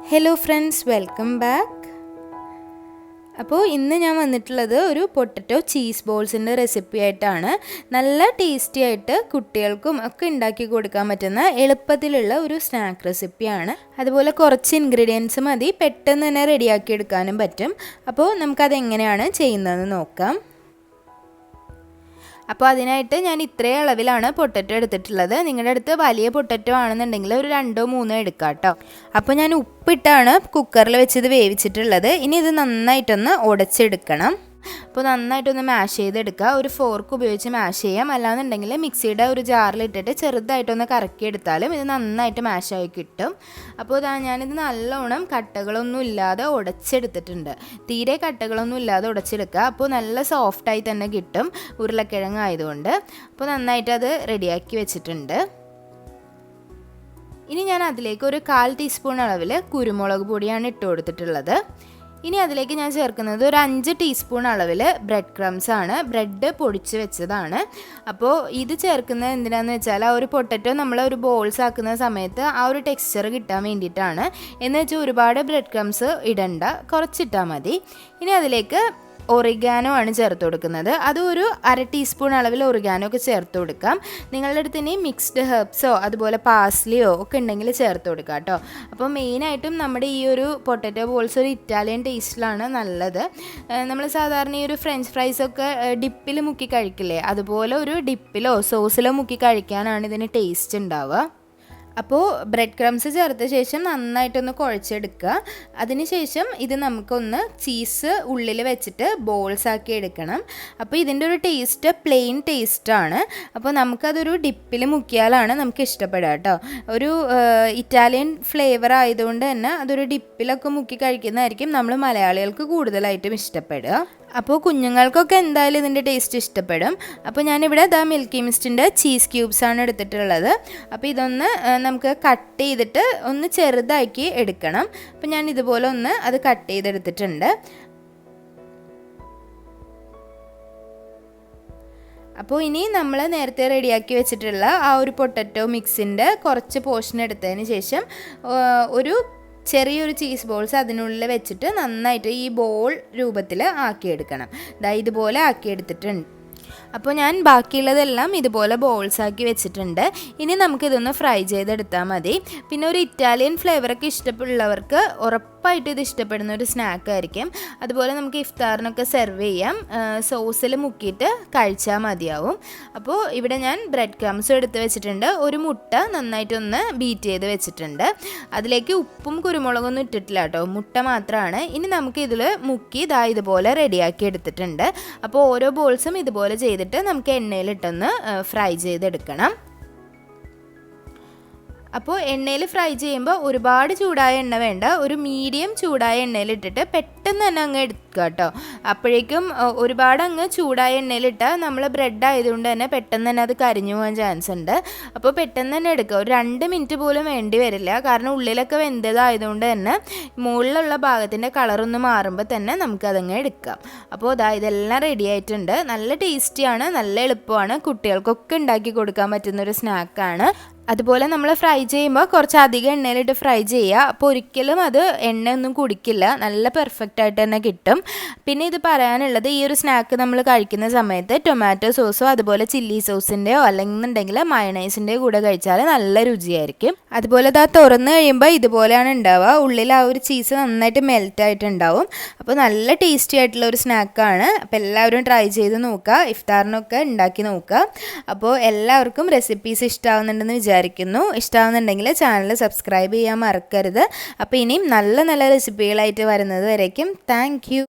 Hello friends, welcome back. അപ്പോൾ ഇന്ന് ഞാൻ വന്നിട്ടുള്ളത് ഒരു പൊട്ടറ്റോ ചീസ് ബോൾസിൻ്റെ റെസിപ്പി ആയിട്ടാണ്. നല്ല ടേസ്റ്റി ആയിട്ട് കുട്ടികൾക്കും ഒക്കെ ഉണ്ടാക്കി കൊടുക്കാൻ പറ്റുന്ന എളുപ്പത്തിലുള്ള ഒരു സ്നാക്ക് റെസിപ്പിയാണ്. അതുപോലെ കുറച്ച് ഇൻഗ്രീഡിയൻസ് മതി, പെട്ടെന്ന് തന്നെ റെഡിയാക്കി എടുക്കാനും പറ്റും. അപ്പോൾ നമുക്കതെങ്ങനെയാണ് ചെയ്യുന്നതെന്ന് നോക്കാം. അപ്പോൾ അതിനായിട്ട് ഞാൻ ഇത്രയും അളവിലാണ് പൊട്ടറ്റോ എടുത്തിട്ടുള്ളത്. നിങ്ങളുടെ അടുത്ത് വലിയ പൊട്ടറ്റോ ആണെന്നുണ്ടെങ്കിൽ ഒരു 2-3 എടുക്കാം കേട്ടോ. അപ്പോൾ ഞാൻ ഉപ്പിട്ടാണ് കുക്കറിൽ വെച്ച് ഇത് വേവിച്ചിട്ടുള്ളത്. ഇനി ഇത് നന്നായിട്ടൊന്ന് ഉടച്ചെടുക്കണം. അപ്പോൾ നന്നായിട്ടൊന്ന് മാഷ് ചെയ്തെടുക്കുക. ഒരു ഫോർക്ക് ഉപയോഗിച്ച് മാഷ് ചെയ്യാം, അല്ലാന്നുണ്ടെങ്കിൽ മിക്സിയുടെ ഒരു ജാറിലിട്ടിട്ട് ചെറുതായിട്ടൊന്ന് കറക്കിയെടുത്താലും ഇത് നന്നായിട്ട് മാഷായി കിട്ടും. അപ്പോൾ ഞാനിത് നല്ലോണം കട്ടകളൊന്നും ഇല്ലാതെ ഉടച്ചെടുത്തിട്ടുണ്ട്. തീരെ കട്ടകളൊന്നും ഇല്ലാതെ ഉടച്ചെടുക്കുക. അപ്പോൾ നല്ല സോഫ്റ്റായി തന്നെ കിട്ടും, ഉരുളക്കിഴങ്ങ് ആയതുകൊണ്ട്. അപ്പോൾ നന്നായിട്ട് അത് റെഡിയാക്കി വെച്ചിട്ടുണ്ട്. ഇനി ഞാൻ അതിലേക്ക് ഒരു 1/4 ടീസ്പൂൺ അളവിൽ കുരുമുളക് പൊടിയാണ് ഇട്ട് കൊടുത്തിട്ടുള്ളത്. ഇനി അതിലേക്ക് ഞാൻ ചേർക്കുന്നത് ഒരു 5 ടീസ്പൂൺ അളവിൽ ബ്രെഡ് ക്രംസ് ആണ്. ബ്രെഡ് പൊടിച്ച് വെച്ചതാണ്. അപ്പോൾ ഇത് ചേർക്കുന്നത് എന്തിനാന്ന് വെച്ചാൽ ആ ഒരു പൊട്ടറ്റോ നമ്മൾ ഒരു ബോൾസ് ആക്കുന്ന സമയത്ത് ആ ഒരു ടെക്സ്ചർ കിട്ടാൻ വേണ്ടിയിട്ടാണ്. എന്ന് വെച്ചാൽ ഒരുപാട് ബ്രെഡ് ക്രംസ് ഇടണ്ട, കുറച്ചിട്ടാൽ മതി. ഇനി അതിലേക്ക് ഒറിഗാനോ ആണ് ചേർത്ത് കൊടുക്കുന്നത്. അത് ഒരു 1/2 ടീസ്പൂൺ അളവിൽ ഒറിഗാനോ ഒക്കെ ചേർത്ത് കൊടുക്കാം. നിങ്ങളുടെ അടുത്ത് ഇനി മിക്സ്ഡ് ഹെർബ്സോ അതുപോലെ പാസ്ലിയോ ഒക്കെ ഉണ്ടെങ്കിൽ ചേർത്ത് കൊടുക്കാം കേട്ടോ. അപ്പോൾ മെയിനായിട്ടും നമ്മുടെ ഈ ഒരു പൊട്ടറ്റോ ബോൾസ് ഒരു ഇറ്റാലിയൻ ടേസ്റ്റിലാണ് നല്ലത്. നമ്മൾ സാധാരണ ഈ ഒരു ഫ്രഞ്ച് ഫ്രൈസൊക്കെ ഡിപ്പിൽ മുക്കി കഴിക്കില്ലേ, അതുപോലെ ഒരു ഡിപ്പിലോ സോസിലോ മുക്കി കഴിക്കാനാണ് ഇതിന് ടേസ്റ്റ് ഉണ്ടാവുക. അപ്പോൾ ബ്രെഡ് ക്രംസ് ചേർത്ത ശേഷം നന്നായിട്ടൊന്ന് കുഴച്ചെടുക്കുക. അതിനുശേഷം ഇത് നമുക്കൊന്ന് ചീസ് ഉള്ളിൽ വെച്ചിട്ട് ബോൾസ് ആക്കി എടുക്കണം. അപ്പോൾ ഇതിൻ്റെ ഒരു ടേസ്റ്റ് പ്ലെയിൻ ടേസ്റ്റാണ്. അപ്പോൾ നമുക്കതൊരു ഡിപ്പിൽ മുക്കിയാലാണ് നമുക്ക് ഇഷ്ടപ്പെടുക കേട്ടോ. ഒരു ഇറ്റാലിയൻ ഫ്ലേവർ ആയതുകൊണ്ട് തന്നെ അതൊരു ഡിപ്പിലൊക്കെ മുക്കി കഴിക്കുന്നതായിരിക്കും നമ്മൾ മലയാളികൾക്ക് കൂടുതലായിട്ടും ഇഷ്ടപ്പെടുക. അപ്പോൾ കുഞ്ഞുങ്ങൾക്കൊക്കെ എന്തായാലും ഇതിൻ്റെ ടേസ്റ്റ് ഇഷ്ടപ്പെടും. അപ്പോൾ ഞാനിവിടെ മിൽക്കി മിസ്റ്റിൻ്റെ ചീസ് ക്യൂബ്സാണ് എടുത്തിട്ടുള്ളത്. അപ്പോൾ ഇതൊന്ന് നമുക്ക് കട്ട് ചെയ്തിട്ട് ഒന്ന് ചെറുതാക്കി എടുക്കണം. അപ്പോൾ ഞാൻ ഇതുപോലെ ഒന്ന് അത് കട്ട് ചെയ്തെടുത്തിട്ടുണ്ട്. അപ്പോൾ ഇനി നമ്മൾ നേരത്തെ റെഡിയാക്കി വെച്ചിട്ടുള്ള ആ ഒരു പൊട്ടറ്റോ മിക്സിൻ്റെ കുറച്ച് പോർഷൻ എടുത്തതിന് ശേഷം ഒരു ചെറിയൊരു ചീസ് ബോൾസ് അതിനുള്ളിൽ വെച്ചിട്ട് നന്നായിട്ട് ഈ ബോൾ രൂപത്തിൽ ആക്കിയെടുക്കണം. ഇതുപോലെ ആക്കിയെടുത്തിട്ടുണ്ട്. അപ്പോൾ ഞാൻ ബാക്കിയുള്ളതെല്ലാം ഇതുപോലെ ബോൾസാക്കി വെച്ചിട്ടുണ്ട്. ഇനി നമുക്കിതൊന്ന് ഫ്രൈ ചെയ്തെടുത്താൽ മതി. പിന്നെ ഒരു ഇറ്റാലിയൻ ഫ്ലേവറൊക്കെ ഇഷ്ടമുള്ളവർക്ക് ഉറപ്പായിട്ട് ഇത് ഇഷ്ടപ്പെടുന്ന ഒരു സ്നാക്ക് ആയിരിക്കും. അതുപോലെ നമുക്ക് ഇഫ്താറിനൊക്കെ സെർവ് ചെയ്യാം. സോസിൽ മുക്കിയിട്ട് കഴിച്ചാൽ മതിയാവും. അപ്പോൾ ഇവിടെ ഞാൻ ബ്രെഡ് ക്രംസ് എടുത്ത് വെച്ചിട്ടുണ്ട്. ഒരു മുട്ട നന്നായിട്ടൊന്ന് ബീറ്റ് ചെയ്ത് വെച്ചിട്ടുണ്ട്. അതിലേക്ക് ഉപ്പും കുരുമുളകൊന്നും ഇട്ടിട്ടില്ല കേട്ടോ, മുട്ട മാത്രമാണ്. ഇനി നമുക്ക് ഇതിൽ മുക്കി ഇതുപോലെ റെഡിയാക്കി എടുത്തിട്ടുണ്ട്. അപ്പോൾ ഓരോ ബോൾസും ഇതുപോലെ ചെയ്തിട്ട് നമുക്ക് എണ്ണയിലിട്ടൊന്ന് ഫ്രൈ ചെയ്തെടുക്കണം. അപ്പോൾ എണ്ണയിൽ ഫ്രൈ ചെയ്യുമ്പോൾ ഒരുപാട് ചൂടായ എണ്ണ വേണ്ട, ഒരു മീഡിയം ചൂടായ എണ്ണയിലിട്ടിട്ട് പെട്ടെന്ന് തന്നെ അങ്ങ് എടുക്കുക കേട്ടോ. അപ്പോഴേക്കും ഒരുപാട് അങ്ങ് ചൂടായ എണ്ണയിലിട്ടാൽ നമ്മൾ ബ്രെഡ് ആയതുകൊണ്ട് തന്നെ പെട്ടെന്ന് തന്നെ അത് കരിഞ്ഞു പോകാൻ ചാൻസ് ഉണ്ട്. അപ്പോൾ പെട്ടെന്ന് തന്നെ എടുക്കുക. ഒരു 2 മിനിറ്റ് പോലും വേണ്ടി വരില്ല, കാരണം ഉള്ളിലൊക്കെ വെന്തതായതുകൊണ്ട് തന്നെ മുകളിലുള്ള ഭാഗത്തിൻ്റെ കളറൊന്ന് മാറുമ്പോൾ തന്നെ നമുക്കതങ്ങ് എടുക്കാം. അപ്പോൾ ഇതെല്ലാം റെഡി ആയിട്ടുണ്ട്. നല്ല ടേസ്റ്റിയാണ്, നല്ല എളുപ്പമാണ്, കുട്ടികൾക്കൊക്കെ ഉണ്ടാക്കി കൊടുക്കാൻ പറ്റുന്നൊരു സ്നാക്കാണ്. അതുപോലെ നമ്മൾ ഫ്രൈ ചെയ്യുമ്പോൾ കുറച്ച് അധികം എണ്ണയിലിട്ട് ഫ്രൈ ചെയ്യുക. അപ്പോൾ ഒരിക്കലും അത് എണ്ണയൊന്നും കുടിക്കില്ല, നല്ല പെർഫെക്റ്റ് ആയിട്ട് തന്നെ കിട്ടും. പിന്നെ ഇത് പറയാനുള്ളത്, ഈ ഒരു സ്നാക്ക് നമ്മൾ കഴിക്കുന്ന സമയത്ത് ടൊമാറ്റോ സോസോ അതുപോലെ ചില്ലി സോസിൻ്റെയോ അല്ലെന്നുണ്ടെങ്കിൽ മയണൈസിൻ്റെയോ കൂടെ കഴിച്ചാൽ നല്ല രുചിയായിരിക്കും. അതുപോലെ തുറന്ന് കഴിയുമ്പോൾ ഇതുപോലെയാണ് ഉണ്ടാവുക. ഉള്ളിൽ ആ ഒരു ചീസ് നന്നായിട്ട് മെൽറ്റായിട്ടുണ്ടാവും. അപ്പോൾ നല്ല ടേസ്റ്റി ആയിട്ടുള്ള ഒരു സ്നാക്കാണ്. അപ്പോൾ എല്ലാവരും ട്രൈ ചെയ്ത് നോക്കുക, ഇഫ്താറിനൊക്കെ ഉണ്ടാക്കി നോക്കുക. അപ്പോൾ എല്ലാവർക്കും റെസിപ്പീസ് ഇഷ്ടമാവുന്നുണ്ടെന്ന് ഇഷ്ടമാവുന്നുണ്ടെങ്കിൽ ചാനൽ സബ്സ്ക്രൈബ് ചെയ്യാൻ മറക്കരുത്. അപ്പോൾ ഇനിയും നല്ല നല്ല റെസിപ്പികളായിട്ട് വരുന്നത് വരയ്ക്കും. Thank you.